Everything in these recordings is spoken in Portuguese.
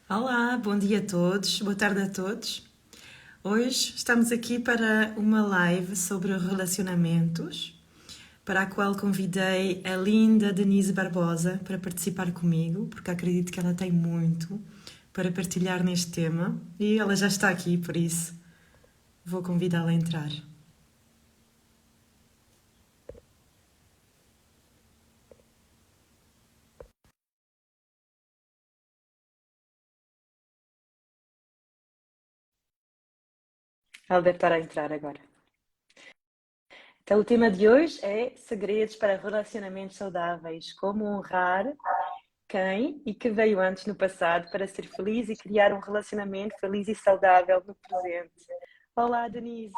Olá, bom dia a todos, boa tarde a todos. Hoje estamos aqui para uma live sobre relacionamentos, para a qual convidei a linda Denise Barbosa para participar comigo, porque acredito que ela tem muito para partilhar neste tema e ela já está aqui, por isso vou convidá-la a entrar. Ela deve estar a entrar agora. Então, o tema de hoje é segredos para relacionamentos saudáveis. Como honrar quem e que veio antes no passado para ser feliz e criar um relacionamento feliz e saudável no presente. Olá, Denise.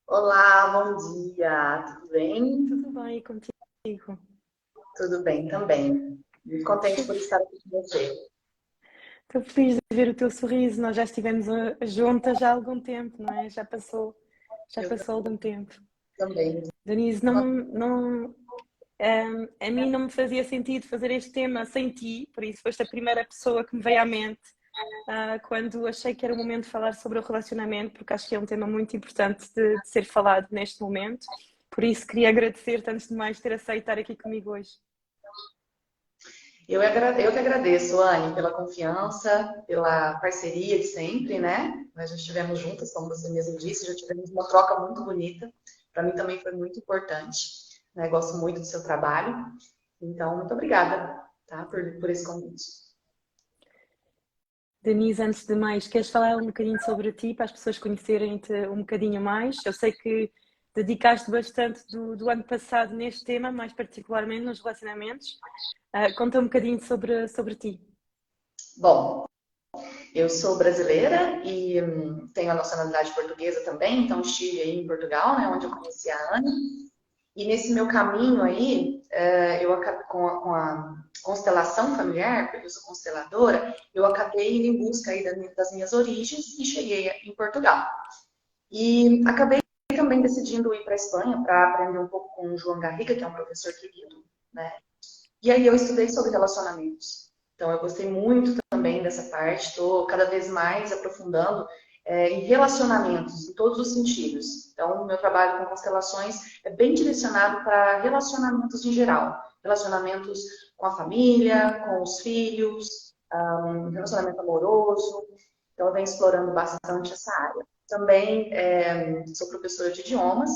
Olá, bom dia, tudo bem? Tudo bem contigo? Tudo bem também. Muito contente por estar aqui com você. Estou feliz de ver o teu sorriso. Nós já estivemos juntas há algum tempo, não é? Já Eu passou algum tempo. também. Denise, a mim não me fazia sentido fazer este tema sem ti, por isso foste a primeira pessoa que me veio à mente quando achei que era o momento de falar sobre o relacionamento, porque acho que é um tema muito importante de ser falado neste momento. Por isso, queria agradecer-te, antes de mais, ter aceito estar aqui comigo hoje. Eu que agradeço, Anne, pela confiança, pela parceria de sempre, né? Nós já estivemos juntas, como você mesmo disse, já tivemos uma troca muito bonita. Para mim também foi muito importante, né? Gosto muito do seu trabalho. Então, muito obrigada, tá? Por esse convite. Denise, antes de mais, queres falar um bocadinho sobre ti, para as pessoas conhecerem-te um bocadinho mais? Eu sei que dedicaste bastante do ano passado neste tema, mais particularmente nos relacionamentos. Conta um bocadinho sobre ti. Bom, eu sou brasileira e tenho a nacionalidade portuguesa também, então estive aí em Portugal, né, onde eu conheci a Ana. E nesse meu caminho aí, eu acabei com a constelação familiar, porque eu sou consteladora, eu acabei indo em busca aí das minhas origens e cheguei em Portugal. E acabei também decidindo ir para a Espanha para aprender um pouco com o João Garriga, que é um professor querido, né? E aí eu estudei sobre relacionamentos. Então eu gostei muito também dessa parte, estou cada vez mais aprofundando em relacionamentos, em todos os sentidos. Então, o meu trabalho com constelações é bem direcionado para relacionamentos em geral. Relacionamentos com a família, com os filhos, relacionamento amoroso. Então, eu venho explorando bastante essa área. Também sou professora de idiomas,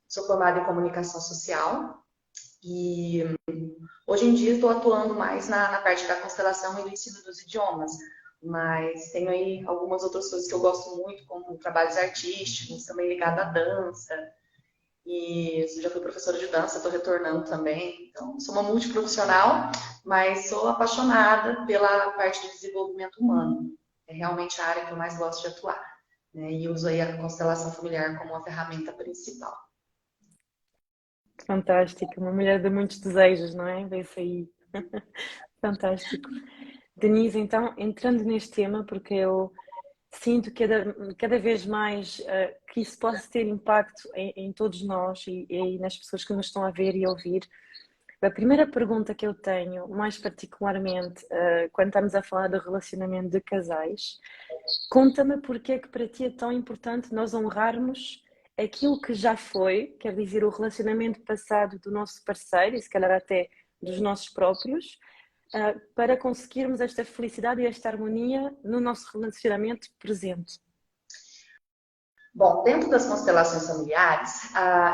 sou formada em comunicação social e hoje em dia estou atuando mais na parte da constelação e do ensino dos idiomas, mas tenho aí algumas outras coisas que eu gosto muito, como trabalhos artísticos, também ligado à dança, e já fui professora de dança, estou retornando também. Então, sou uma multiprofissional, mas sou apaixonada pela parte do desenvolvimento humano. É realmente a área que eu mais gosto de atuar, né? E uso aí a constelação familiar como uma ferramenta principal. Fantástico, uma mulher de muitos desejos, não é? Vê-se aí. Fantástico. Denise, então, entrando neste tema, porque eu sinto cada vez mais que isso possa ter impacto em todos nós e nas pessoas que nos estão a ver e a ouvir. A primeira pergunta que eu tenho, mais particularmente, quando estamos a falar do relacionamento de casais, conta-me porque é que para ti é tão importante nós honrarmos aquilo que já foi, quer dizer, o relacionamento passado do nosso parceiro e se calhar até dos nossos próprios, para conseguirmos esta felicidade e esta harmonia no nosso relacionamento presente. Bom, dentro das constelações familiares,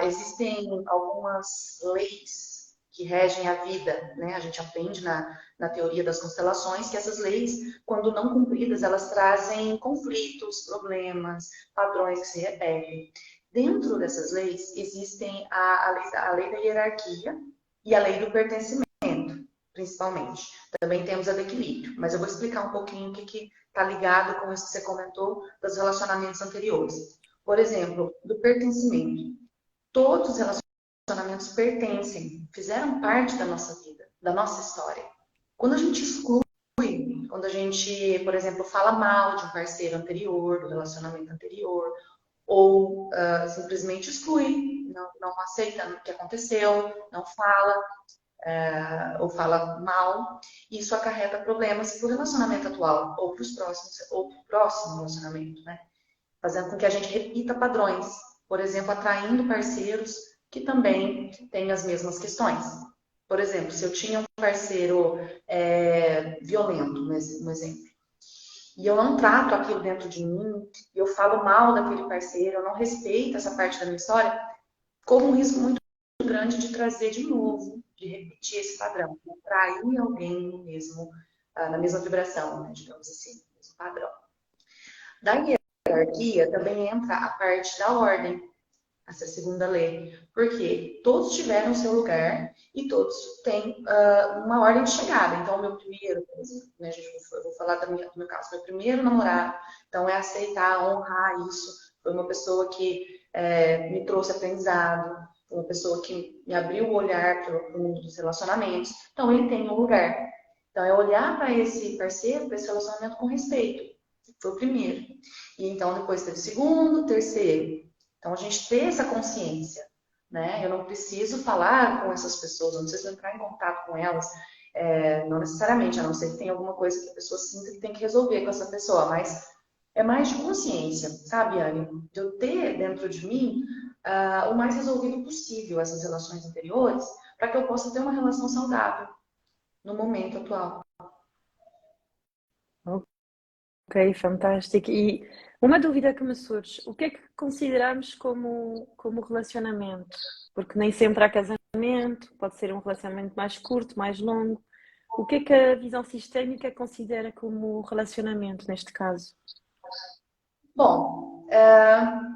existem algumas leis que regem a vida, né? A gente aprende na teoria das constelações que essas leis, quando não cumpridas, elas trazem conflitos, problemas, padrões que se repetem. Dentro dessas leis, existem a lei da hierarquia e a lei do pertencimento, principalmente. Também temos a do equilíbrio, mas eu vou explicar um pouquinho o que está ligado com isso que você comentou dos relacionamentos anteriores. Por exemplo, do pertencimento. Todos os relacionamentos pertencem, fizeram parte da nossa vida, da nossa história. Quando a gente exclui, quando a gente, por exemplo, fala mal de um parceiro anterior, do relacionamento anterior, ou simplesmente exclui, não aceita o que aconteceu, não fala, ou fala mal, e isso acarreta problemas para o relacionamento atual, ou para os próximos, ou para o próximo relacionamento, né? Fazendo com que a gente repita padrões, por exemplo, atraindo parceiros que também têm as mesmas questões. Por exemplo, se eu tinha um parceiro violento, um exemplo, e eu não trato aquilo dentro de mim, eu falo mal daquele parceiro, eu não respeito essa parte da minha história, corro um risco muito grande de trazer de novo, de repetir esse padrão, de atrair alguém no mesmo, na mesma vibração, né, digamos assim, no mesmo padrão. Da hierarquia também entra a parte da ordem, essa segunda lei, porque todos tiveram seu lugar e todos têm uma ordem de chegada. Então, o meu primeiro, por exemplo, né, eu vou falar do meu caso, meu primeiro namorado, então é aceitar, honrar isso. Foi uma pessoa que me trouxe aprendizado, uma pessoa que me abriu o olhar para o mundo dos relacionamentos. Então, ele tem um lugar. Então, é olhar para esse parceiro, para esse relacionamento com respeito. Foi o primeiro. E então, depois teve o segundo, terceiro. Então, a gente ter essa consciência, né? Eu não preciso falar com essas pessoas, eu não preciso entrar em contato com elas, não necessariamente, a não ser que tenha alguma coisa que a pessoa sinta que tem que resolver com essa pessoa, mas é mais de consciência, sabe, Anne? De eu ter dentro de mim o mais resolvido possível essas relações anteriores, para que eu possa ter uma relação saudável no momento atual. Ok, fantástico. E uma dúvida que me surge, o que é que consideramos como relacionamento? Porque nem sempre há casamento, pode ser um relacionamento mais curto, mais longo. O que é que a visão sistémica considera como relacionamento neste caso? Bom,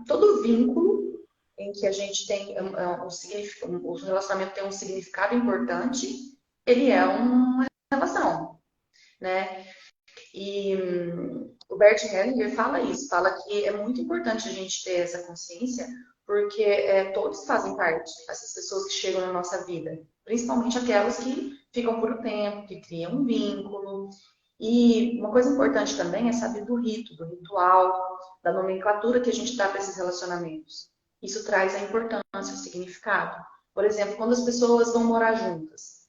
todo vínculo em que a gente tem o relacionamento tem um significado importante, ele é uma relação, né? E o Bert Hellinger fala isso, fala que é muito importante a gente ter essa consciência, porque todos fazem parte, essas pessoas que chegam na nossa vida, principalmente aquelas que ficam por um tempo, que criam um vínculo. E uma coisa importante também é saber do rito, do ritual, da nomenclatura que a gente dá para esses relacionamentos. Isso traz a importância, o significado. Por exemplo, quando as pessoas vão morar juntas,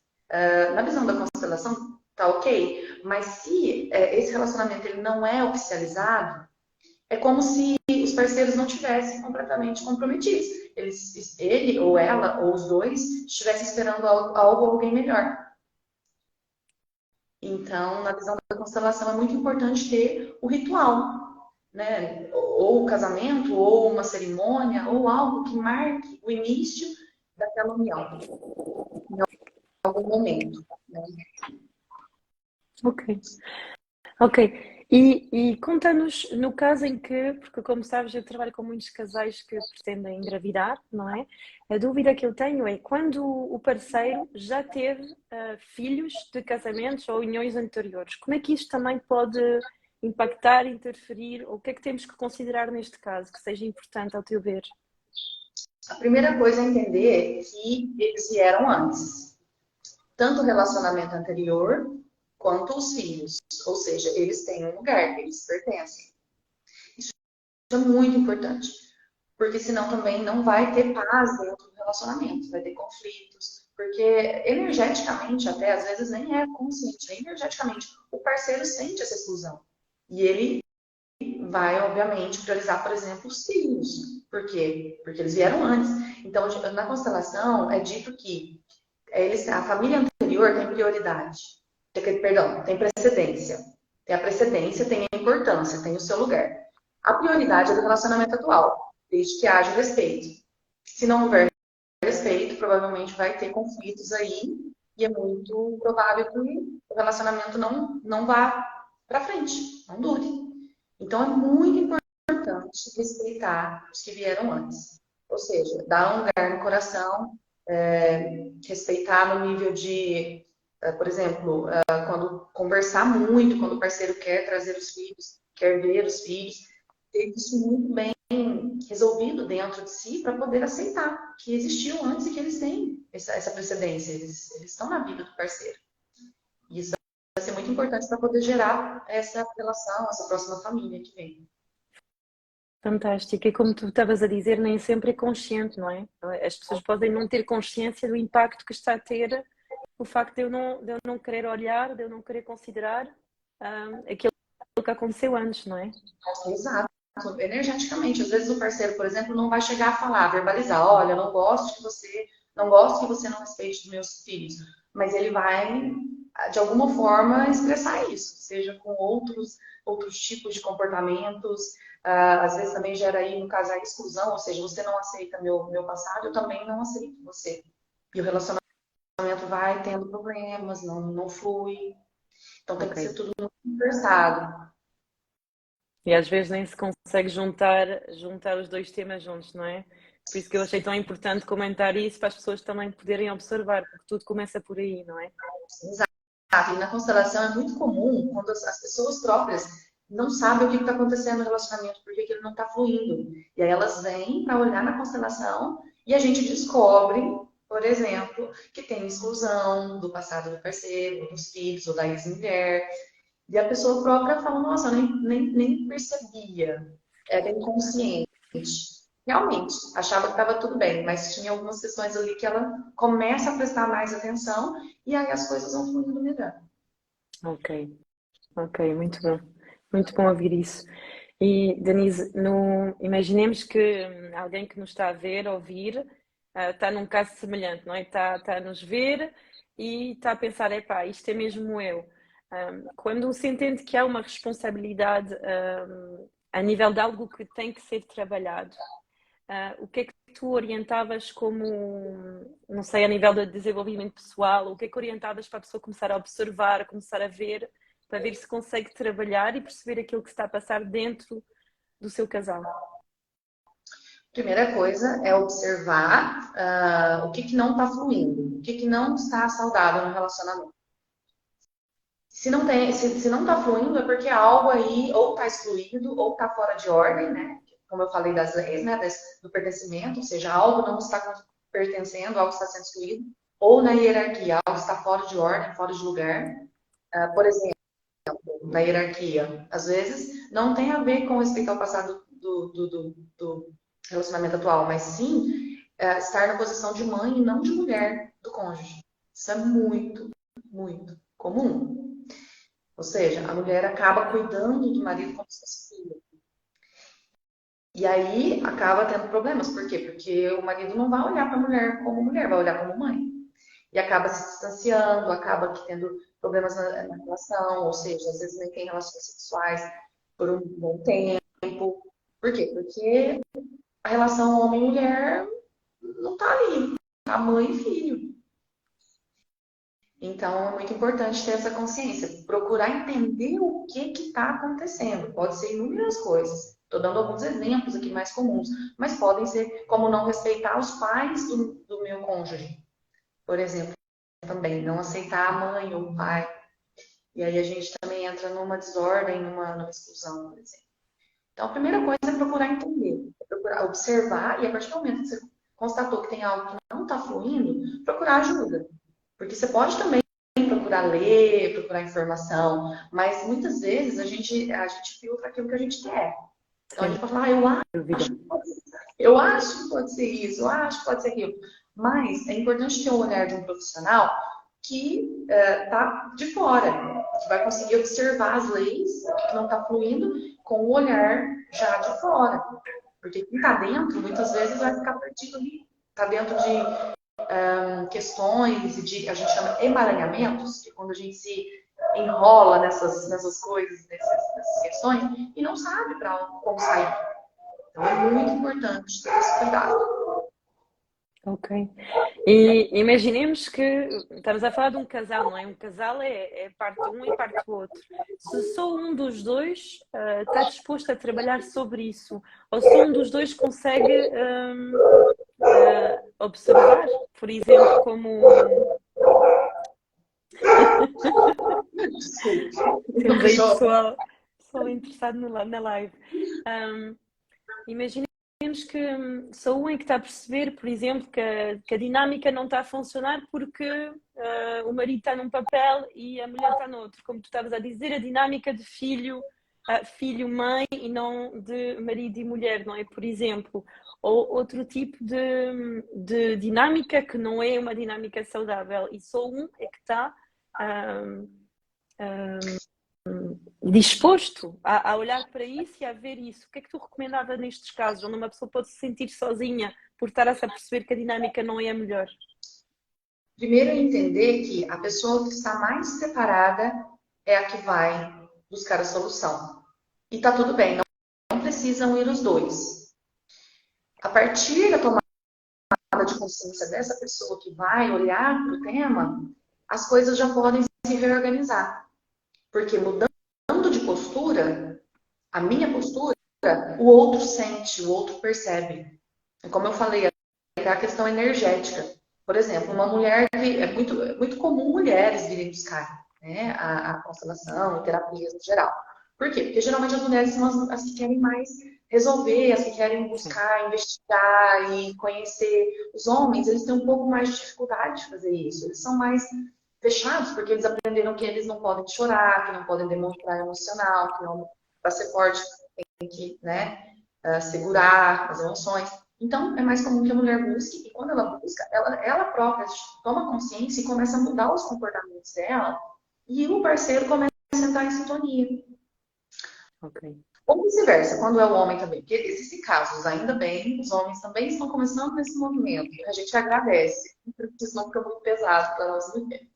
na visão da constelação, tá ok, mas se esse relacionamento ele não é oficializado, é como se os parceiros não tivessem completamente comprometidos. Ele ou ela, ou os dois, estivessem esperando algo ou alguém melhor. Então, na visão da constelação, é muito importante ter o ritual, né? Ou o casamento, ou uma cerimônia, ou algo que marque o início daquela união, em algum momento. Né? Ok. Ok. E conta-nos, no caso em que, porque como sabes, eu trabalho com muitos casais que pretendem engravidar, não é? A dúvida que eu tenho é quando o parceiro já teve filhos de casamentos ou uniões anteriores, como é que isto também pode impactar, interferir, ou o que é que temos que considerar neste caso, que seja importante ao teu ver? A primeira coisa é entender que eles vieram antes, tanto o relacionamento anterior quanto os filhos. Ou seja, eles têm um lugar, eles pertencem. Isso é muito importante, porque senão também não vai ter paz dentro do relacionamento, vai ter conflitos, porque energeticamente, até às vezes nem é consciente, energeticamente, o parceiro sente essa exclusão. E ele vai, obviamente, priorizar, por exemplo, os filhos. Por quê? Porque eles vieram antes. Então, na constelação, é dito que a família anterior tem prioridade. Perdão, tem precedência. Tem a precedência, tem a importância, tem o seu lugar. A prioridade é do relacionamento atual, desde que haja respeito. Se não houver respeito, provavelmente vai ter conflitos aí, e é muito provável que o relacionamento não vá para frente, não dure. Então é muito importante respeitar os que vieram antes. Ou seja, dar um lugar no coração, respeitar no nível de, por exemplo, quando conversar muito, quando o parceiro quer trazer os filhos, quer ver os filhos, ter isso muito bem resolvido dentro de si para poder aceitar que existiu antes e que eles têm essa precedência, eles estão na vida do parceiro. E isso vai ser muito importante para poder gerar essa relação, essa próxima família que vem. Fantástico. E como tu estavas a dizer, nem sempre é consciente, não é? As pessoas podem não ter consciência do impacto que está a ter o facto de eu não querer olhar, de eu não querer considerar aquilo que aconteceu antes, não é? Exato. Energeticamente, às vezes o parceiro, por exemplo, não vai chegar a falar, verbalizar, olha, eu não gosto que você não respeite os meus filhos, mas ele vai, de alguma forma, expressar isso, seja com outros tipos de comportamentos, às vezes também gera aí, no caso, a exclusão, ou seja, você não aceita meu passado, eu também não aceito você. E o relacionamento vai tendo problemas, não flui, então tem que ser Ok. tudo muito conversado. E às vezes nem se consegue juntar os dois temas juntos, não é? Por isso que eu achei tão importante comentar isso para as pessoas também poderem observar, porque tudo começa por aí, não é? E na constelação é muito comum quando as pessoas próprias não sabem o que está acontecendo no relacionamento, porque ele não está fluindo. E aí elas vêm para olhar na constelação e a gente descobre, por exemplo, que tem exclusão do passado do parceiro, dos filhos ou da ex-mulher. E a pessoa própria fala, nossa, eu nem percebia, era inconsciente. Realmente, achava que estava tudo bem, mas tinha algumas questões ali que ela começa a prestar mais atenção e aí as coisas vão fluindo melhor. Ok, ok, muito bom ouvir isso. E Denise, imaginemos que alguém que nos está a ver, ouvir, está num caso semelhante, não é? Está a nos ver e está a pensar, epá, isto é mesmo eu. Quando se entende que há uma responsabilidade, a nível de algo que tem que ser trabalhado, o que é que tu orientavas como, não sei, a nível de desenvolvimento pessoal, o que é que orientavas para a pessoa começar a observar, começar a ver, para ver se consegue trabalhar e perceber aquilo que se está a passar dentro do seu casal? Primeira coisa é observar o que não está fluindo, o que não está saudável no relacionamento. Se não tem, se não está fluindo, é porque algo aí ou está excluído ou está fora de ordem, né? Como eu falei das leis, né? Do pertencimento, ou seja, algo não está pertencendo, algo está sendo excluído, ou na hierarquia, algo está fora de ordem, fora de lugar. Por exemplo, na hierarquia, às vezes não tem a ver com respeito ao passado do relacionamento atual, mas sim estar na posição de mãe e não de mulher do cônjuge. Isso é muito comum. Ou seja, a mulher acaba cuidando do marido como se fosse filho. E aí acaba tendo problemas. Por quê? Porque o marido não vai olhar para a mulher como mulher, vai olhar como mãe. E acaba se distanciando, acaba tendo problemas na relação, ou seja, às vezes nem tem relações sexuais por um bom tempo. Por quê? Porque a relação homem-mulher não tá ali, tá mãe e filho. Então, é muito importante ter essa consciência, procurar entender o que está acontecendo. Pode ser inúmeras coisas. Estou dando alguns exemplos aqui mais comuns, mas podem ser como não respeitar os pais do meu cônjuge, por exemplo, também não aceitar a mãe ou o pai. E aí a gente também entra numa desordem, numa exclusão, por exemplo. Então, a primeira coisa é procurar entender, é procurar observar e a partir do momento que você constatou que tem algo que não está fluindo, procurar ajuda. Porque você pode também procurar ler, procurar informação, mas muitas vezes a gente filtra aquilo que a gente quer. Então a Sem gente pode falar, dúvida. eu acho que pode ser isso, eu acho que pode ser aquilo. Mas é importante ter o olhar de um profissional que está de fora, que vai conseguir observar as leis, que não está fluindo, com o olhar já de fora. Porque quem está dentro, muitas vezes, vai ficar perdido ali. Está dentro de questões e a gente chama emaranhamentos, que é quando a gente se enrola nessas coisas, nessas questões, e não sabe para como sair. Então é muito importante ter esse cuidado. Ok. E imaginemos que estamos a falar de um casal, não é? Um casal é parte um e parte do outro. Se só um dos dois está disposto a trabalhar sobre isso, ou se um dos dois consegue observar, por exemplo, como Desculpa. temos aí pessoal interessado na live. Um, Imaginemos que só um é que está a perceber, por exemplo, que a dinâmica não está a funcionar porque o marido está num papel e a mulher está no outro. Como tu estavas a dizer, a dinâmica de filho, filho-mãe e não de marido e mulher, não é? Por exemplo, ou outro tipo de dinâmica que não é uma dinâmica saudável e só um é que está disposto a olhar para isso e a ver isso. O que é que tu recomendava nestes casos, onde uma pessoa pode se sentir sozinha por estar a perceber que a dinâmica não é a melhor? Primeiro, entender que a pessoa que está mais preparada é a que vai buscar a solução. E tá tudo bem, não precisam ir os dois. A partir da tomada de consciência dessa pessoa que vai olhar para o tema, as coisas já podem se reorganizar. Porque mudando de postura, a minha postura, o outro sente, o outro percebe. E como eu falei, é a questão energética. Por exemplo, uma mulher que é muito comum mulheres virem buscar, né, a constelação, terapias no geral. Por quê? Porque geralmente as mulheres são as que querem mais resolver, as que querem Sim, buscar, investigar e conhecer. Os homens, eles têm um pouco mais de dificuldade de fazer isso. Eles são mais fechados, porque eles aprenderam que eles não podem chorar, que não podem demonstrar emocional, que não, para ser forte tem que, né, segurar as emoções. Então, é mais comum que a mulher busque, e quando ela busca, ela própria toma consciência e começa a mudar os comportamentos dela, e o parceiro começa a entrar em sintonia. ok. Ou vice-versa, quando é o homem também. Porque existem casos, ainda bem, os homens também estão começando nesse movimento. A gente agradece, porque senão fica muito pesado para nós mulheres.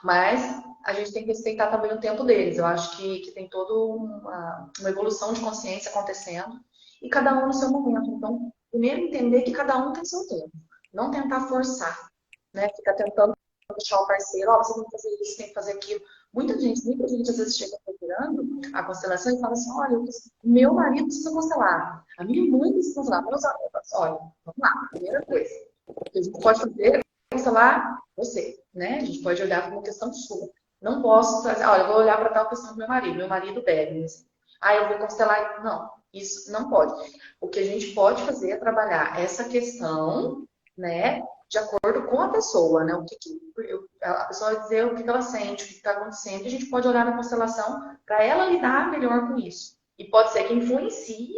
Mas a gente tem que respeitar também o tempo deles. Eu acho que tem toda uma evolução de consciência acontecendo e cada um no seu momento. Então, primeiro entender que cada um tem seu tempo. Não tentar forçar, né? Ficar tentando deixar o parceiro, ó, você tem que fazer isso, tem que fazer aquilo. Muita gente às vezes chega procurando a constelação e fala assim, olha, meu marido precisa constelar, a minha mãe precisa constelar, meus amigos, olha, vamos lá, primeira coisa, o que a gente pode fazer cancelar você, né? A gente pode olhar para uma questão sua. Não posso trazer, olha, eu vou olhar para tal questão do meu marido bebe. Assim. Ah, eu vou constelar. Não, isso não pode. O que a gente pode fazer é trabalhar essa questão, né, de acordo com a pessoa, né? A pessoa vai dizer o que ela sente, o que está acontecendo, e a gente pode olhar na constelação para ela lidar melhor com isso. E pode ser que influencie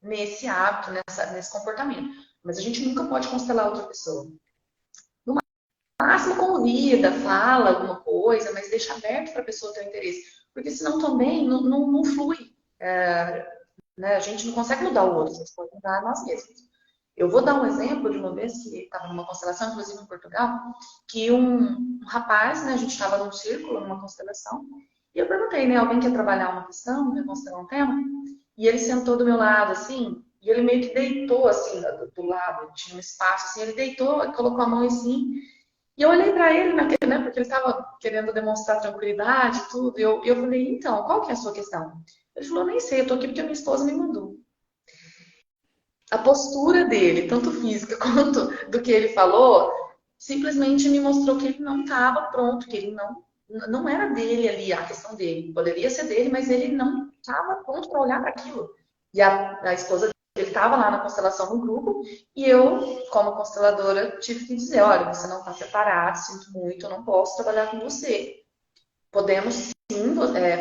nesse hábito, nesse comportamento. Mas a gente nunca pode constelar outra pessoa. No máximo convida, fala alguma coisa, mas deixa aberto para a pessoa ter o interesse. Porque senão também não flui. Né? A gente não consegue mudar o outro, a gente pode mudar nós mesmos. Eu vou dar um exemplo de uma vez que estava numa constelação, inclusive em Portugal, que um rapaz, né, a gente estava num círculo, numa constelação, e eu perguntei, né, alguém quer trabalhar uma questão, quer constelar um tema? E ele sentou do meu lado, assim, e ele meio que deitou, assim, do lado, tinha um espaço, assim, ele deitou, colocou a mão assim, e eu olhei para ele, né, porque ele estava querendo demonstrar tranquilidade e tudo. E eu falei, então, qual que é a sua questão? Ele falou, nem sei, eu tô aqui porque minha esposa me mandou. A postura dele, tanto física quanto do que ele falou, simplesmente me mostrou que ele não estava pronto, que ele não era dele ali a questão dele. Poderia ser dele, mas ele não estava pronto para olhar para aquilo. E a esposa dele estava lá na constelação no grupo, e eu, como consteladora, tive que dizer: olha, você não está preparado, sinto muito, eu não posso trabalhar com você. Podemos sim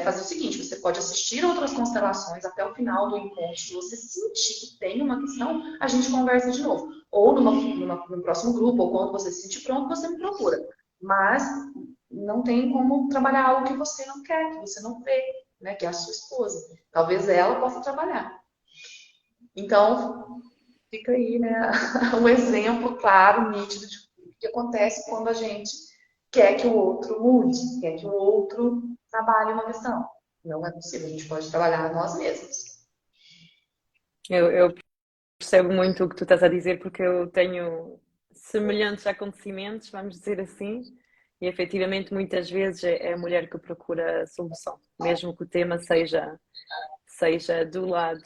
fazer o seguinte: você pode assistir outras constelações até o final do encontro. Se você sentir que tem uma questão, a gente conversa de novo. Ou no próximo grupo, ou quando você se sentir pronto, você me procura. Mas não tem como trabalhar algo que você não quer, que você não vê, né? Que é a sua esposa. Talvez ela possa trabalhar. Então, fica aí, né, um exemplo claro, nítido de o que acontece quando a gente quer que o outro mude, quer que o outro trabalhe uma questão. Não é possível, a gente pode trabalhar nós mesmos. Eu percebo muito o que tu estás a dizer porque eu tenho semelhantes acontecimentos, vamos dizer assim, e efetivamente muitas vezes é a mulher que procura a solução, mesmo que o tema seja do lado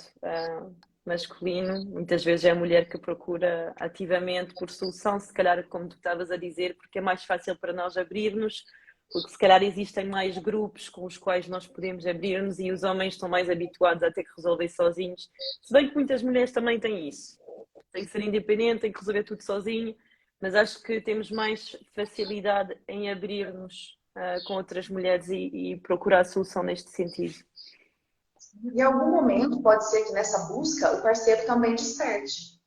masculino, muitas vezes é a mulher que procura ativamente por solução, se calhar como tu estavas a dizer, porque é mais fácil para nós abrir-nos, porque se calhar existem mais grupos com os quais nós podemos abrir-nos e os homens estão mais habituados a ter que resolver sozinhos, se bem que muitas mulheres também têm isso, têm que ser independente, têm que resolver tudo sozinho, mas acho que temos mais facilidade em abrir-nos com outras mulheres e procurar a solução neste sentido. Em algum momento, pode ser que nessa busca o parceiro também desperte.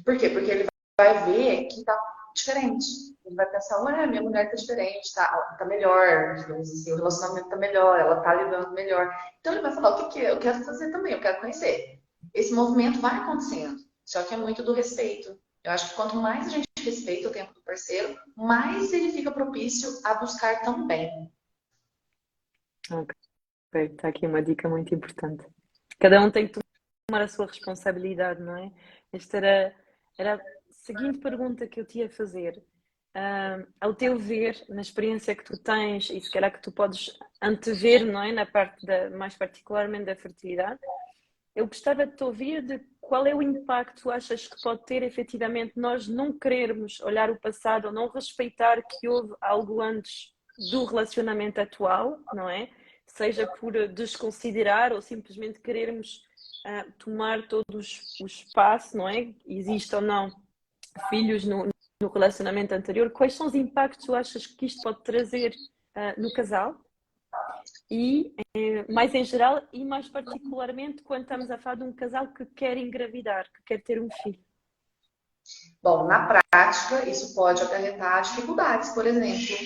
Por quê? Porque ele vai ver que tá diferente. Ele vai pensar, ué, minha mulher tá diferente, tá melhor, digamos assim, o relacionamento tá melhor, ela tá lidando melhor. Então ele vai falar, o que que eu quero fazer também, eu quero conhecer. Esse movimento vai acontecendo, só que é muito do respeito. Eu acho que quanto mais a gente respeita o tempo do parceiro, mais ele fica propício a buscar também. Ok, está aqui uma dica muito importante. Cada um tem que tomar a sua responsabilidade, não é? Esta era a seguinte pergunta que eu te ia fazer. Ao teu ver, na experiência que tu tens, e se calhar que tu podes antever, não é? Na parte mais particularmente da fertilidade, eu gostava de te ouvir de qual é o impacto que tu achas que pode ter efetivamente nós não querermos olhar o passado ou não respeitar que houve algo antes do relacionamento atual, não é? Seja por desconsiderar ou simplesmente querermos tomar todo o espaço, não é? Existe ou não filhos no relacionamento anterior. Quais são os impactos que tu achas que isto pode trazer no casal? E mais em geral e mais particularmente quando estamos a falar de um casal que quer engravidar, que quer ter um filho. Bom, na prática, isso pode acarretar dificuldades, por exemplo,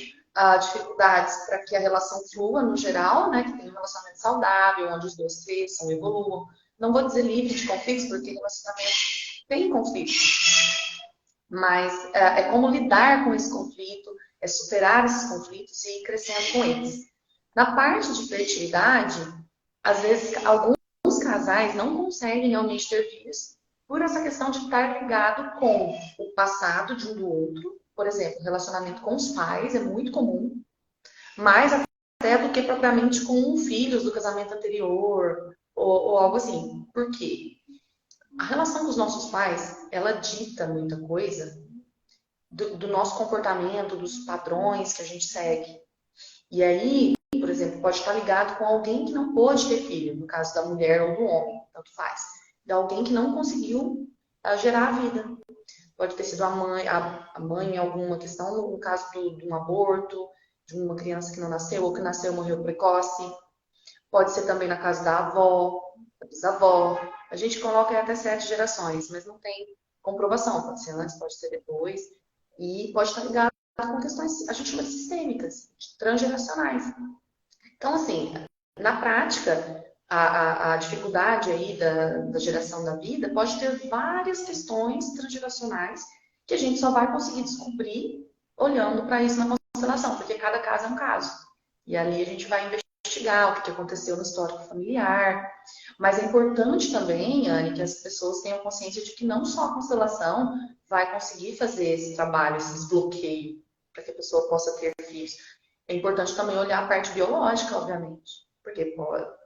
dificuldades para que a relação flua no geral, né, que tenha um relacionamento saudável, onde os dois cresçam, evoluam. Não vou dizer livre de conflitos, porque relacionamento tem conflitos, mas é como lidar com esse conflito, é superar esses conflitos e ir crescendo com eles. Na parte de fertilidade, às vezes alguns casais não conseguem realmente ter filhos por essa questão de estar ligado com o passado de um do outro. Por exemplo, relacionamento com os pais é muito comum, mais até do que propriamente com filhos do casamento anterior ou algo assim. Por quê? A relação com os nossos pais, ela dita muita coisa do nosso comportamento, dos padrões que a gente segue. E aí, por exemplo, pode estar ligado com alguém que não pôde ter filho, no caso da mulher ou do homem, tanto faz. De alguém que não conseguiu gerar a vida. Pode ter sido a mãe em alguma questão, no caso de um aborto, de uma criança que não nasceu ou que nasceu e morreu precoce. Pode ser também na casa da avó, da bisavó. A gente coloca até 7 gerações, mas não tem comprovação. Pode ser antes, pode ser depois. E pode estar ligado com questões, a gente chama de sistêmicas, transgeracionais. Então, assim, na prática, a dificuldade aí da geração da vida pode ter várias questões transgeracionais que a gente só vai conseguir descobrir olhando para isso na constelação, porque cada caso é um caso. E ali a gente vai investigar o que aconteceu no histórico familiar. Mas é importante também, Anne, que as pessoas tenham consciência de que não só a constelação vai conseguir fazer esse trabalho, esse desbloqueio, para que a pessoa possa ter filhos. É importante também olhar a parte biológica, obviamente, porque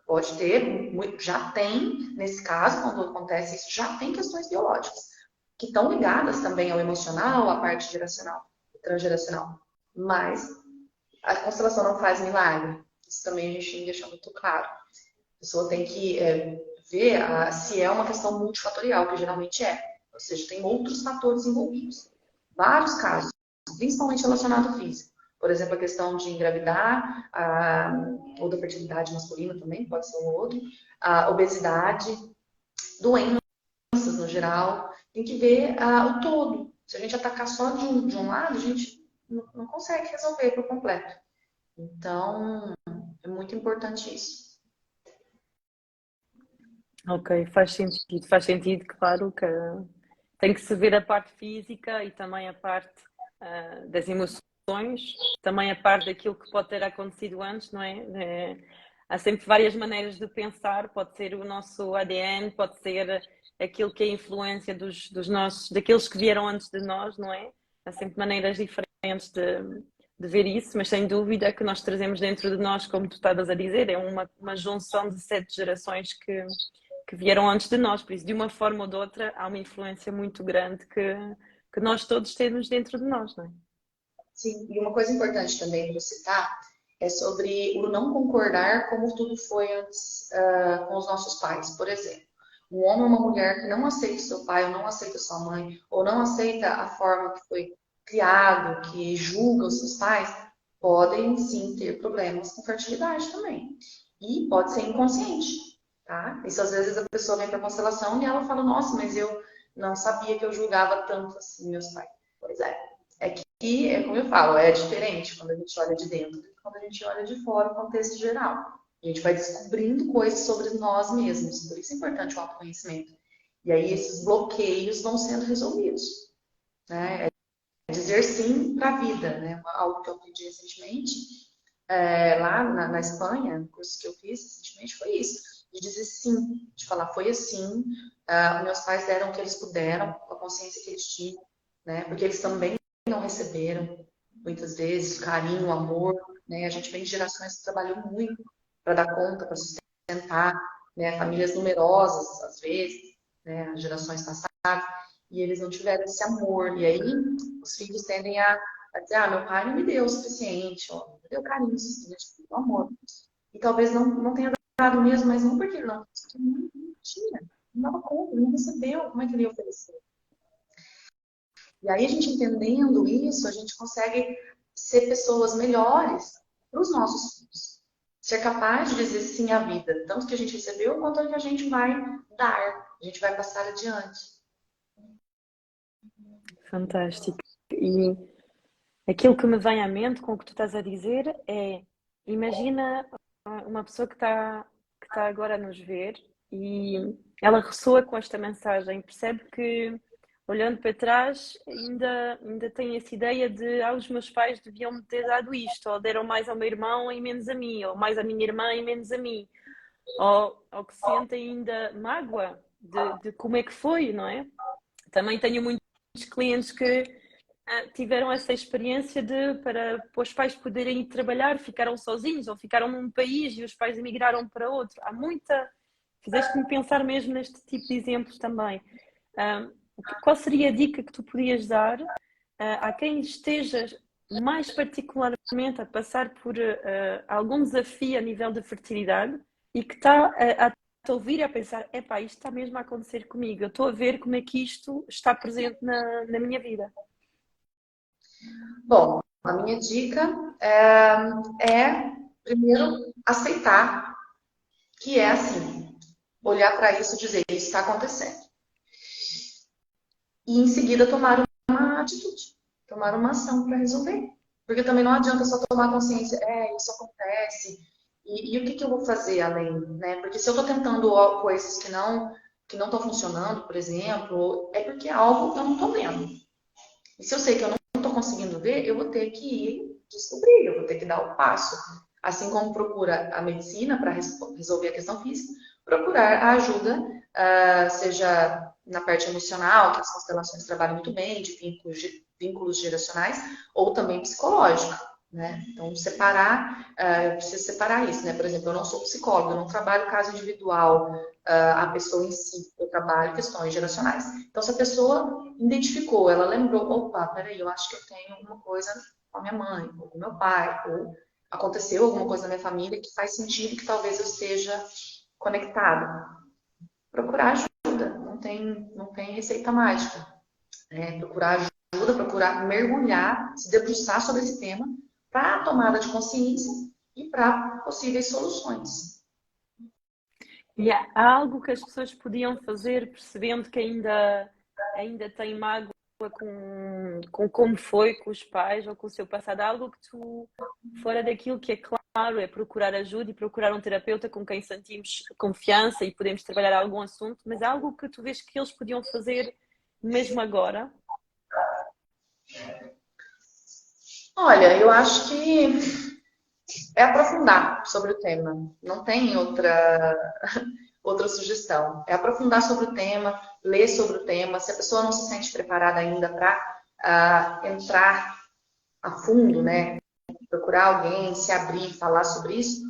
pode ter, já tem, nesse caso, quando acontece isso, já tem questões biológicas, que estão ligadas também ao emocional, à parte geracional, transgeracional. Mas a constelação não faz milagre. Isso também a gente tem que deixar muito claro. A pessoa tem que ver se é uma questão multifatorial, que geralmente é. Ou seja, tem outros fatores envolvidos. Vários casos, principalmente relacionado ao físico. Por exemplo, a questão de engravidar, ou da fertilidade masculina também, pode ser um ou outro, a obesidade, doenças no geral. Tem que ver o todo. Se a gente atacar só de um lado, a gente não consegue resolver por completo. Então, é muito importante isso. Ok, faz sentido. Faz sentido, claro, que tem que se ver a parte física e também a parte das emoções, também a parte daquilo que pode ter acontecido antes, não é? Há sempre várias maneiras de pensar, pode ser o nosso ADN, pode ser aquilo que é a influência dos nossos, daqueles que vieram antes de nós, não é? Há sempre maneiras diferentes de ver isso, mas sem dúvida que nós trazemos dentro de nós, como tu estavas a dizer, é uma junção de 7 gerações que vieram antes de nós, por isso, de uma forma ou de outra, há uma influência muito grande que nós todos temos dentro de nós, não é? Sim, e uma coisa importante também para citar é sobre o não concordar como tudo foi antes com os nossos pais. Por exemplo, um homem ou uma mulher que não aceita seu pai, ou não aceita sua mãe, ou não aceita a forma que foi criado, que julga os seus pais, podem sim ter problemas com fertilidade também. E pode ser inconsciente. tá? Isso às vezes a pessoa vem para constelação e ela fala, nossa, mas eu não sabia que eu julgava tanto assim meus pais. Pois é. É que, é como eu falo, é diferente quando a gente olha de dentro do que quando a gente olha de fora, o contexto geral. A gente vai descobrindo coisas sobre nós mesmos. Por isso é importante o autoconhecimento. E aí esses bloqueios vão sendo resolvidos, né? É dizer sim para a vida, né? Algo que eu aprendi recentemente, lá na Espanha, o curso que eu fiz recentemente foi isso. De dizer sim, de falar, foi assim, meus pais deram o que eles puderam, com a consciência que eles tinham, né? Porque eles também não receberam, muitas vezes, carinho, amor, né? A gente vem de gerações que trabalham muito para dar conta, para sustentar, né? Famílias numerosas, às vezes, né? Gerações passadas, e eles não tiveram esse amor. E aí, os filhos tendem a dizer, meu pai não me deu o suficiente, ó, não me deu carinho o suficiente, não deu amor. E talvez não tenha dado mesmo, mas não porque ele não, porque não tinha, não dava conta, não recebeu, como é que ele ia oferecer? E aí, a gente entendendo isso, a gente consegue ser pessoas melhores para os nossos filhos. Ser capaz de dizer sim à vida, tanto que a gente recebeu, quanto que a gente vai dar, a gente vai passar adiante. Fantástico. E aquilo que me vem à mente com o que tu estás a dizer é, imagina uma pessoa que tá agora a nos ver e ela ressoa com esta mensagem, percebe que, olhando para trás, ainda tem essa ideia de os meus pais deviam me ter dado isto, ou deram mais ao meu irmão e menos a mim, ou mais à minha irmã e menos a mim, ou que sente ainda mágoa de como é que foi, não é? Também tenho muitos clientes que tiveram essa experiência para os pais poderem ir trabalhar, ficaram sozinhos ou ficaram num país e os pais emigraram para outro. Há muita. Fizeste-me pensar mesmo neste tipo de exemplos também. Qual seria a dica que tu podias dar a quem esteja mais particularmente a passar por algum desafio a nível de fertilidade e que está a te ouvir e a pensar: epá, isto está mesmo a acontecer comigo, eu estou a ver como é que isto está presente na minha vida. Bom, a minha dica primeiro, aceitar que é assim, olhar para isso e dizer, isso está acontecendo. E em seguida tomar uma atitude, tomar uma ação para resolver. Porque também não adianta só tomar consciência, isso acontece, e o que eu vou fazer além, né? Porque se eu estou tentando coisas que não estão funcionando, por exemplo, é porque algo eu não estou vendo. E se eu sei que eu não estou conseguindo ver, eu vou ter que ir descobrir, eu vou ter que dar o passo. Assim como procura a medicina para resolver a questão física, procurar a ajuda, seja na parte emocional, que as constelações trabalham muito bem, de vínculos geracionais, ou também psicológico. Né? Então, separar, eu preciso separar isso, né? Por exemplo, eu não sou psicóloga, eu não trabalho caso individual, a pessoa em si, eu trabalho questões geracionais. Então, se a pessoa identificou, ela lembrou, opa, peraí, eu acho que eu tenho alguma coisa com a minha mãe, ou com meu pai, ou aconteceu alguma coisa na minha família que faz sentido que talvez eu esteja conectada. Procurar ajuda, não tem receita mágica. Né? Procurar ajuda, procurar mergulhar, se debruçar sobre esse tema para a tomada de consciência e para possíveis soluções. E há algo que as pessoas podiam fazer percebendo que ainda têm mágoa com como foi com os pais ou com o seu passado? Há algo que tu, fora daquilo que é claro, é procurar ajuda e procurar um terapeuta com quem sentimos confiança e podemos trabalhar algum assunto, mas há algo que tu vês que eles podiam fazer mesmo agora? Olha, eu acho que é aprofundar sobre o tema. Não tem outra sugestão. É aprofundar sobre o tema, ler sobre o tema. Se a pessoa não se sente preparada ainda para entrar a fundo, né? Procurar alguém, se abrir, falar sobre isso,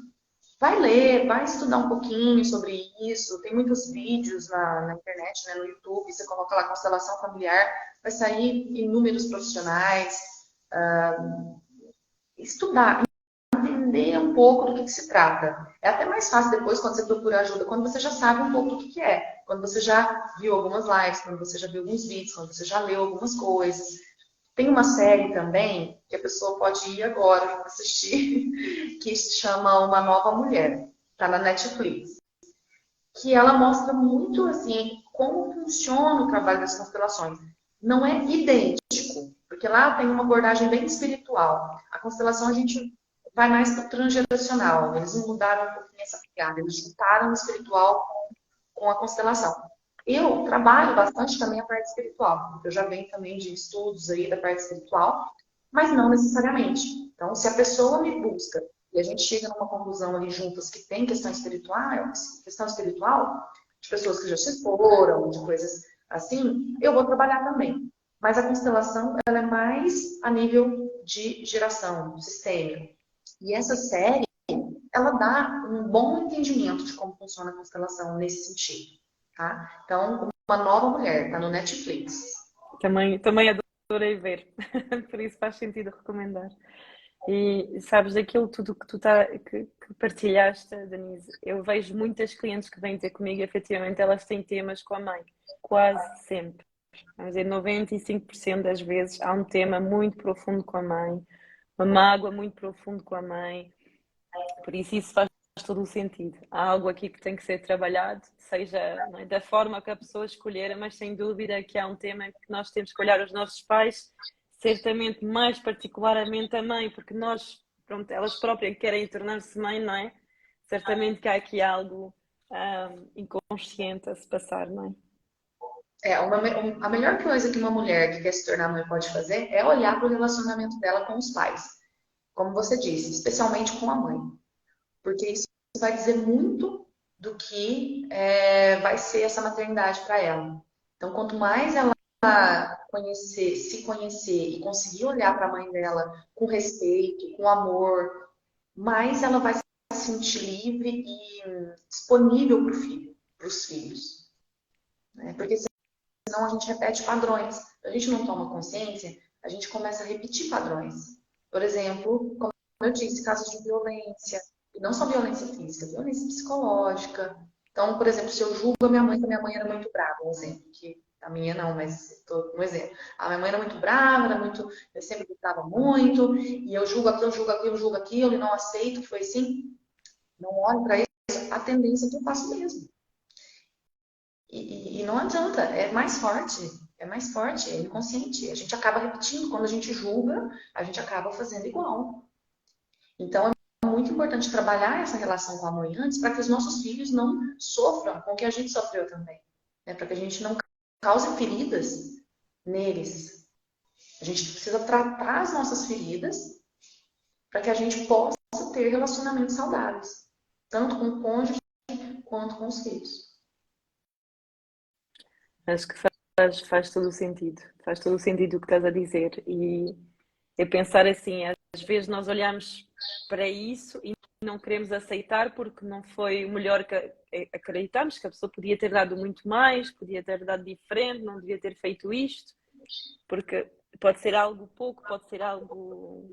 vai ler, vai estudar um pouquinho sobre isso. Tem muitos vídeos na internet, né, no YouTube. Você coloca lá constelação familiar, vai sair inúmeros profissionais. Estudar, entender um pouco do que se trata. É até mais fácil depois, quando você procura ajuda, quando você já sabe um pouco do que é. Quando você já viu algumas lives, quando você já viu alguns vídeos, quando você já leu algumas coisas. Tem uma série também que a pessoa pode ir agora assistir, que se chama Uma Nova Mulher. Está na Netflix. que ela mostra muito assim como funciona o trabalho das constelações. Não é idêntico, porque lá tem uma abordagem bem espiritual. A constelação a gente vai mais para o transgeracional. Eles mudaram um pouquinho essa pegada, eles juntaram o espiritual com a constelação. Eu trabalho bastante também a parte espiritual. Eu já venho também de estudos aí da parte espiritual, mas não necessariamente. Então, se a pessoa me busca e a gente chega numa conclusão ali juntas que tem questão espiritual, de pessoas que já se foram, de coisas assim, eu vou trabalhar também. Mas a constelação, ela é mais a nível de geração, sistêmico. E essa série, ela dá um bom entendimento de como funciona a constelação nesse sentido, tá? Então, Uma Nova Mulher, tá no Netflix. Também adorei ver, por isso faz sentido recomendar. E sabes, daquilo tudo que partilhaste, Denise, eu vejo muitas clientes que vêm ter comigo, efetivamente, elas têm temas com a mãe, quase sempre. Vamos dizer, 95% das vezes há um tema muito profundo com a mãe, uma mágoa muito profundo com a mãe, por isso faz todo o sentido. Há algo aqui que tem que ser trabalhado, seja, não é, da forma que a pessoa escolher, mas sem dúvida que há um tema que nós temos que olhar os nossos pais, certamente mais particularmente a mãe, porque nós, pronto, elas próprias querem tornar-se mãe, não é? Certamente que há aqui algo inconsciente a se passar, não é? A melhor coisa que uma mulher que quer se tornar mãe pode fazer é olhar para o relacionamento dela com os pais. Como você disse, especialmente com a mãe. Porque isso vai dizer muito do que vai ser essa maternidade para ela. Então, quanto mais ela se conhecer e conseguir olhar para a mãe dela com respeito, com amor, mais ela vai se sentir livre e disponível para o filho, para os filhos. Né? Porque senão a gente repete padrões. A gente não toma consciência, a gente começa a repetir padrões. Por exemplo, como eu disse, casos de violência, e não só violência física, violência psicológica. Então, por exemplo, se eu julgo a minha mãe, que a minha mãe era muito brava, um exemplo, que a minha não, mas estou um exemplo. A minha mãe era muito brava, eu sempre gritava muito, e eu julgo aquilo, julgo aquilo, julgo aquilo, e não aceito que foi assim. Não olho para isso, a tendência é que eu faço mesmo. E não adianta, é mais forte, é inconsciente. A gente acaba repetindo, quando a gente julga, a gente acaba fazendo igual. Então é muito importante trabalhar essa relação com a mãe antes para que os nossos filhos não sofram com o que a gente sofreu também. Né? Para que a gente não cause feridas neles. A gente precisa tratar as nossas feridas para que a gente possa ter relacionamentos saudáveis, tanto com o cônjuge quanto com os filhos. Acho que faz todo o sentido. Faz todo o sentido o que estás a dizer. E é pensar assim, às vezes nós olhamos para isso e não queremos aceitar porque não foi o melhor que acreditamos que a pessoa podia ter dado muito mais, podia ter dado diferente, não devia ter feito isto, porque pode ser algo pouco, pode ser algo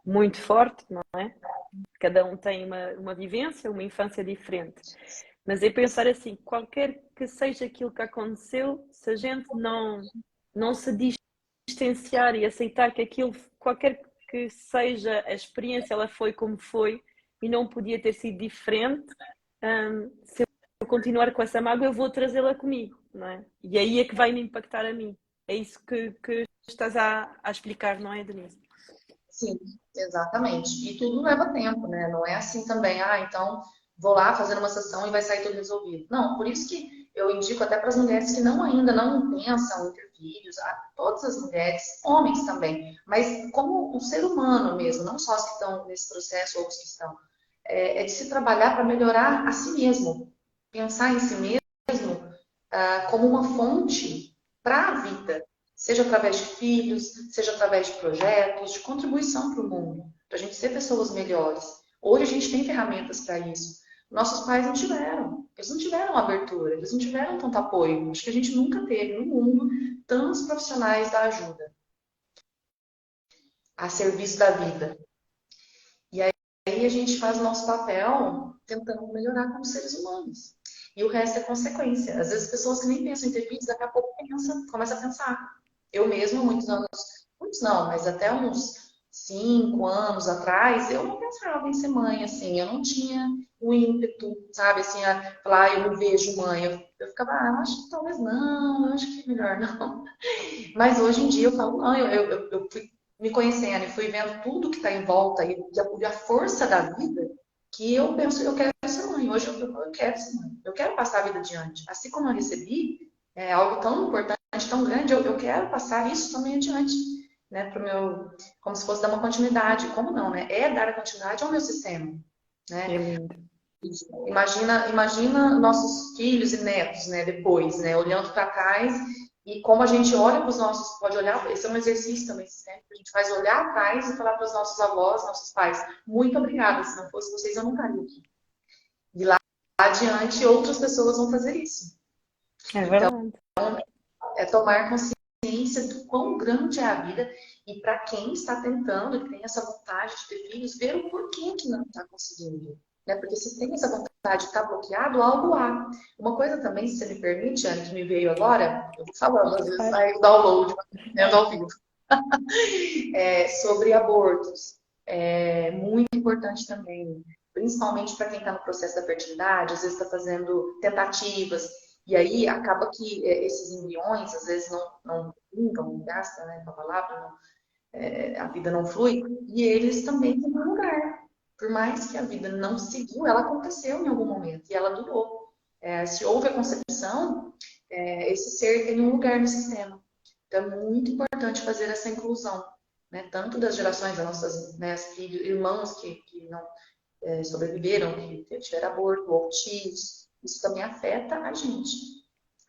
muito forte, não é? Cada um tem uma vivência, uma infância diferente. Mas é pensar assim, qualquer que seja aquilo que aconteceu, se a gente não se distanciar e aceitar que aquilo, qualquer que seja a experiência, ela foi como foi e não podia ter sido diferente, se eu continuar com essa mágoa, eu vou trazê-la comigo, não é? E aí é que vai me impactar a mim. É isso que estás a explicar, não é, Denise? Sim, exatamente. E tudo leva tempo, né? Não é assim também, então vou lá fazer uma sessão e vai sair tudo resolvido. Não, por isso que eu indico até para as mulheres que ainda não pensam em ter filhos, a todas as mulheres, homens também, mas como um ser humano mesmo, não só as que estão nesse processo, outros que estão, é de se trabalhar para melhorar a si mesmo, pensar em si mesmo como uma fonte para a vida, seja através de filhos, seja através de projetos, de contribuição para o mundo, para a gente ser pessoas melhores. Hoje a gente tem ferramentas para isso. Nossos pais não tiveram, eles não tiveram abertura, eles não tiveram tanto apoio. Acho que a gente nunca teve no mundo tantos profissionais da ajuda a serviço da vida. E aí a gente faz o nosso papel tentando melhorar como seres humanos. E o resto é consequência. Às vezes pessoas que nem pensam em ter filhos, daqui a pouco começam a pensar. Eu mesma, muitos anos, muitos não, mas até uns 5 anos atrás, eu não pensava em ser mãe, assim, eu não tinha o ímpeto, sabe, assim, a falar, "Ah, eu me vejo mãe." Eu ficava, acho que talvez não, eu acho que é melhor não. Mas hoje em dia eu falo, não, eu fui me conhecendo e fui vendo tudo que está em volta e a força da vida, que eu penso, eu quero ser mãe. Hoje eu quero ser mãe. Eu quero passar a vida adiante. Assim como eu recebi algo tão importante, tão grande, eu quero passar isso também adiante, né, pro meu, como se fosse dar uma continuidade. Como não, né? É dar a continuidade ao meu sistema, É né? lindo. Imagina nossos filhos e netos, né, depois, né, olhando para trás e como a gente olha para os nossos, pode olhar, esse é um exercício também, né, que a gente faz olhar atrás e falar para os nossos avós, nossos pais, muito obrigada, se não fosse vocês eu não estaria aqui. De lá adiante, outras pessoas vão fazer isso. É Então, verdade. é tomar consciência do quão grande é a vida e para quem está tentando, que tem essa vontade de ter filhos, ver o porquê que não está conseguindo. Né? Porque se tem essa vontade de estar bloqueado, algo há. Uma coisa também, se você me permite, Anne, que me veio agora, eu vou falando, às vezes Claro. sai o download, vendo ao vivo, sobre abortos. É muito importante também, principalmente para quem está no processo da fertilidade, às vezes está fazendo tentativas, e aí acaba que esses embriões, às vezes, não vingam, não gasta, né, com a palavra, não, a vida não flui, e eles também têm um lugar. Por mais que a vida não seguiu, ela aconteceu em algum momento, e ela durou. Se houve a concepção, esse ser tem um lugar no sistema. Então, é muito importante fazer essa inclusão, né? Tanto das gerações das nossas, né, filhos, irmãos que não sobreviveram, que tiveram aborto ou tios, isso também afeta a gente.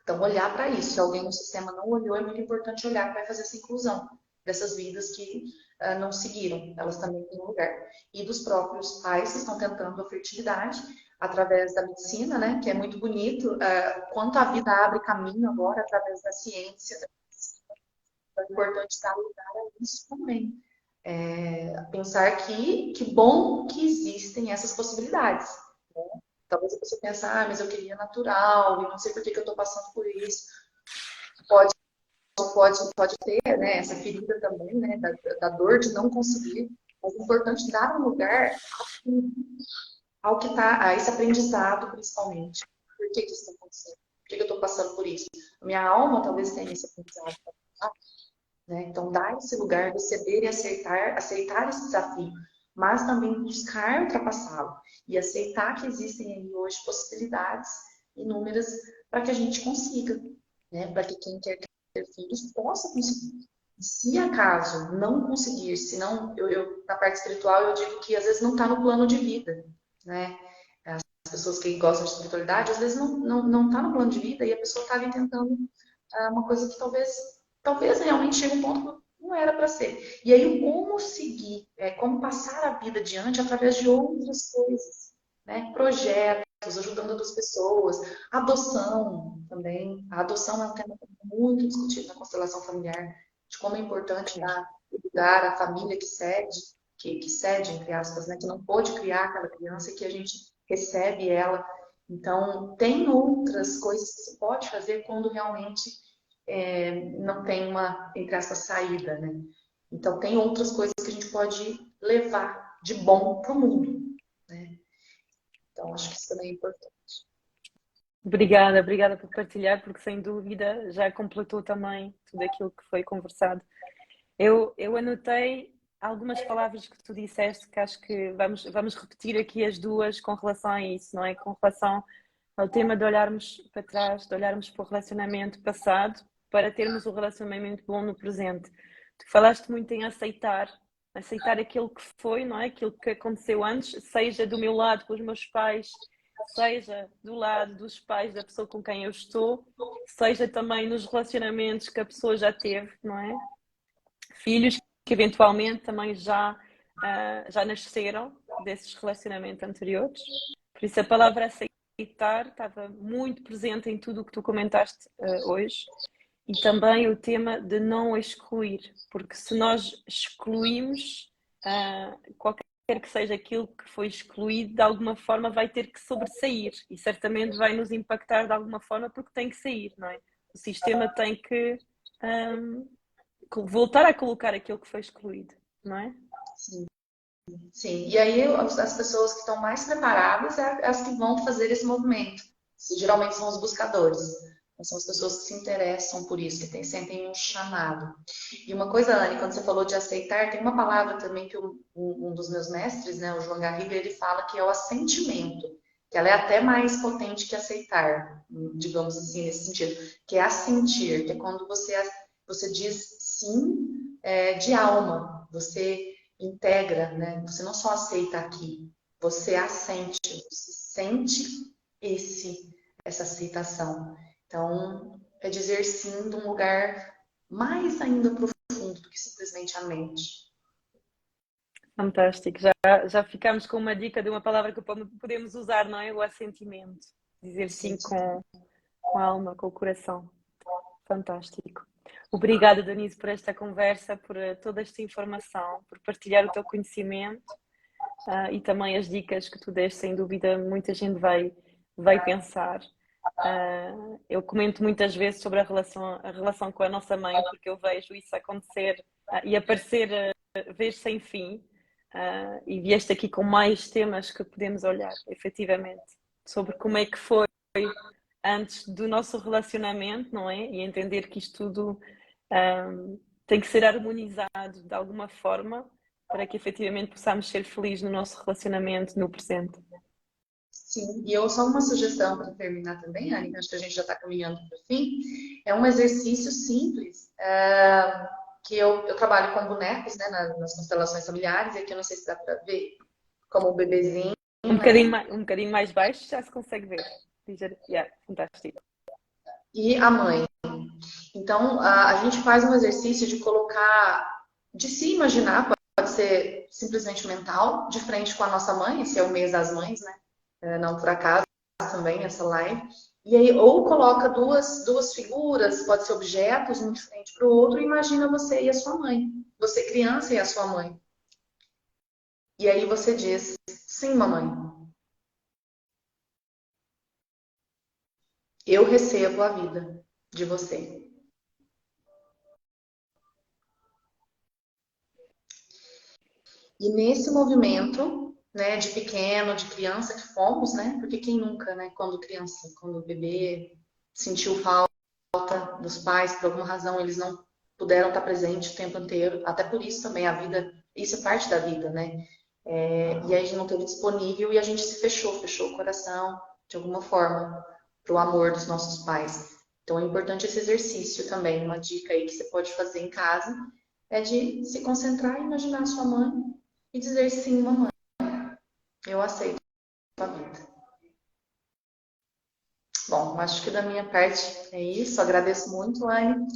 Então, olhar para isso. Se alguém no sistema não olhou, é muito importante olhar para fazer essa inclusão dessas vidas que não seguiram. Elas também têm um lugar. E dos próprios pais que estão tentando a fertilidade através da medicina, né? Que é muito bonito. Quanto a vida abre caminho agora através da ciência. É importante dar lugar a isso também. Pensar que bom que existem essas possibilidades. Né? Talvez a pessoa pense, mas eu queria natural e não sei por que eu estou passando por isso. Pode, pode ter, né, essa ferida também, né, da dor de não conseguir. Mas é importante dar um lugar ao que está, a esse aprendizado, principalmente. Por que isso está acontecendo? Por que eu estou passando por isso? A minha alma talvez tenha esse aprendizado. Né? Então, dar esse lugar de ceder e aceitar esse desafio, mas também buscar ultrapassá-lo e aceitar que existem aí hoje possibilidades inúmeras para que a gente consiga, né? Para que quem quer ter filhos possa conseguir. E se acaso não conseguir, se não, na parte espiritual eu digo que às vezes não está no plano de vida, né? As pessoas que gostam de espiritualidade às vezes não está no plano de vida e a pessoa está ali tentando uma coisa que talvez realmente chegue um ponto que não era para ser. E aí, como seguir, como passar a vida adiante através de outras coisas, né? Projetos, ajudando outras pessoas, adoção também. A adoção é um tema muito discutido na constelação familiar, de como é importante Ok. dar lugar à família que cede, entre aspas, né? Que não pôde criar aquela criança e que a gente recebe ela. Então, tem outras coisas que se pode fazer quando realmente não tem uma, entre aspas, saída, né? Então, tem outras coisas que a gente pode levar de bom para o mundo, né? Então, acho que isso também é importante. Obrigada, obrigada por partilhar, porque sem dúvida já completou também tudo aquilo que foi conversado. Eu anotei algumas palavras que tu disseste que acho que vamos repetir aqui as duas com relação a isso, não é? Com relação ao tema de olharmos para trás, de olharmos para o relacionamento passado para termos um relacionamento bom no presente. Tu falaste muito em aceitar aquilo que foi, não é? Aquilo que aconteceu antes, seja do meu lado com os meus pais, seja do lado dos pais da pessoa com quem eu estou, seja também nos relacionamentos que a pessoa já teve, não é? Filhos que eventualmente também já nasceram desses relacionamentos anteriores. Por isso a palavra aceitar estava muito presente em tudo o que tu comentaste hoje. E também o tema de não excluir, porque se nós excluímos qualquer que seja aquilo que foi excluído, de alguma forma vai ter que sobressair e certamente vai nos impactar de alguma forma porque tem que sair, não é? O sistema tem que voltar a colocar aquilo que foi excluído, não é? Sim, e aí as pessoas que estão mais preparadas é as que vão fazer esse movimento. Geralmente são os buscadores, são as pessoas que se interessam por isso, sentem um chamado. E uma coisa, Anne, quando você falou de aceitar, tem uma palavra também que um dos meus mestres, né, o João Garriga, ele fala que é o assentimento, que ela é até mais potente que aceitar, digamos assim, nesse sentido, que é assentir, que é quando você diz sim, de alma, você integra, né? Você não só aceita aqui, você assente, você sente essa aceitação. Então, é dizer sim de um lugar mais ainda profundo do que simplesmente a mente. Fantástico. Já ficamos com uma dica de uma palavra que podemos usar, não é? O assentimento. Dizer sim com a alma, com o coração. Fantástico. Obrigada, Denise, por esta conversa, por toda esta informação, por partilhar o teu conhecimento, e também as dicas que tu deste, sem dúvida, muita gente vai pensar. Eu comento muitas vezes sobre a relação com a nossa mãe, porque eu vejo isso acontecer, e aparecer vez sem fim, e vieste aqui com mais temas que podemos olhar, efetivamente, sobre como é que foi antes do nosso relacionamento, não é? E entender que isto tudo tem que ser harmonizado de alguma forma para que efetivamente possamos ser felizes no nosso relacionamento no presente. Sim, e eu só uma sugestão para terminar também, Anne, acho que a gente já está caminhando para o fim, é um exercício simples, que eu trabalho com bonecos, né, nas constelações familiares, e aqui eu não sei se dá para ver, como o bebezinho, Um bocadinho mais baixo já se consegue ver. Yeah, fantástico. e a mãe. Então, a gente faz um exercício de colocar, de se imaginar, pode ser simplesmente mental, de frente com a nossa mãe, esse é o mês das mães, né? Não por acaso também essa live. E aí, ou coloca duas figuras, pode ser objetos, um de frente para o outro, e imagina você e a sua mãe. Você criança e a sua mãe. E aí você diz, sim, mamãe, eu recebo a vida de você. E nesse movimento, né, de pequeno, de criança que fomos, né? Porque quem nunca, né, quando criança, quando bebê, sentiu falta dos pais, por alguma razão eles não puderam estar presentes o tempo inteiro. Até por isso também a vida, isso é parte da vida, né? E aí a gente não teve disponível e a gente se fechou o coração de alguma forma para o amor dos nossos pais. Então é importante esse exercício também. Uma dica aí que você pode fazer em casa é de se concentrar e imaginar a sua mãe e dizer sim, mamãe, eu aceito a vida. Bom, acho que da minha parte é isso. Agradeço muito, Anne,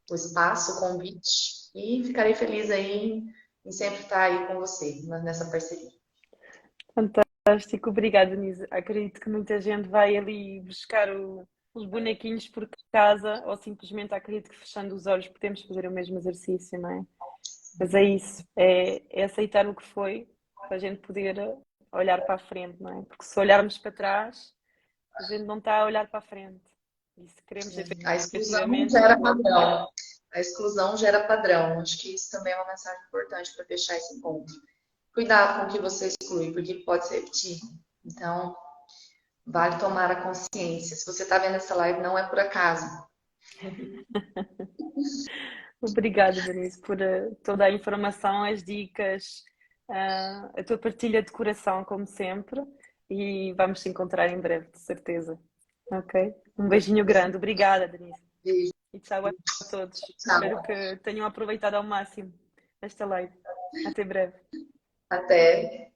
o espaço, o convite e ficarei feliz aí em sempre estar aí com você nessa parceria. Fantástico, obrigada, Denise. Acredito que muita gente vai ali buscar os bonequinhos por casa ou simplesmente acredito que fechando os olhos podemos fazer o mesmo exercício, não é? Mas é isso, é aceitar o que foi para a gente poder olhar para a frente, não é? Porque se olharmos para trás, a gente não está a olhar para a frente. E se queremos A exclusão efetivamente. gera padrão. A exclusão gera padrão. Acho que isso também é uma mensagem importante para fechar esse encontro. Cuidado com o que você exclui, porque pode se repetir. Então, vale tomar a consciência. Se você está vendo essa live, não é por acaso. Obrigada, Denise, por toda a informação, as dicas, a tua partilha de coração, como sempre, e vamos se encontrar em breve, de certeza. Ok? Um beijinho grande. Obrigada, Denise. Beijo, E tchau a todos. Espero tchau. que tenham aproveitado ao máximo esta live. Até breve. Até.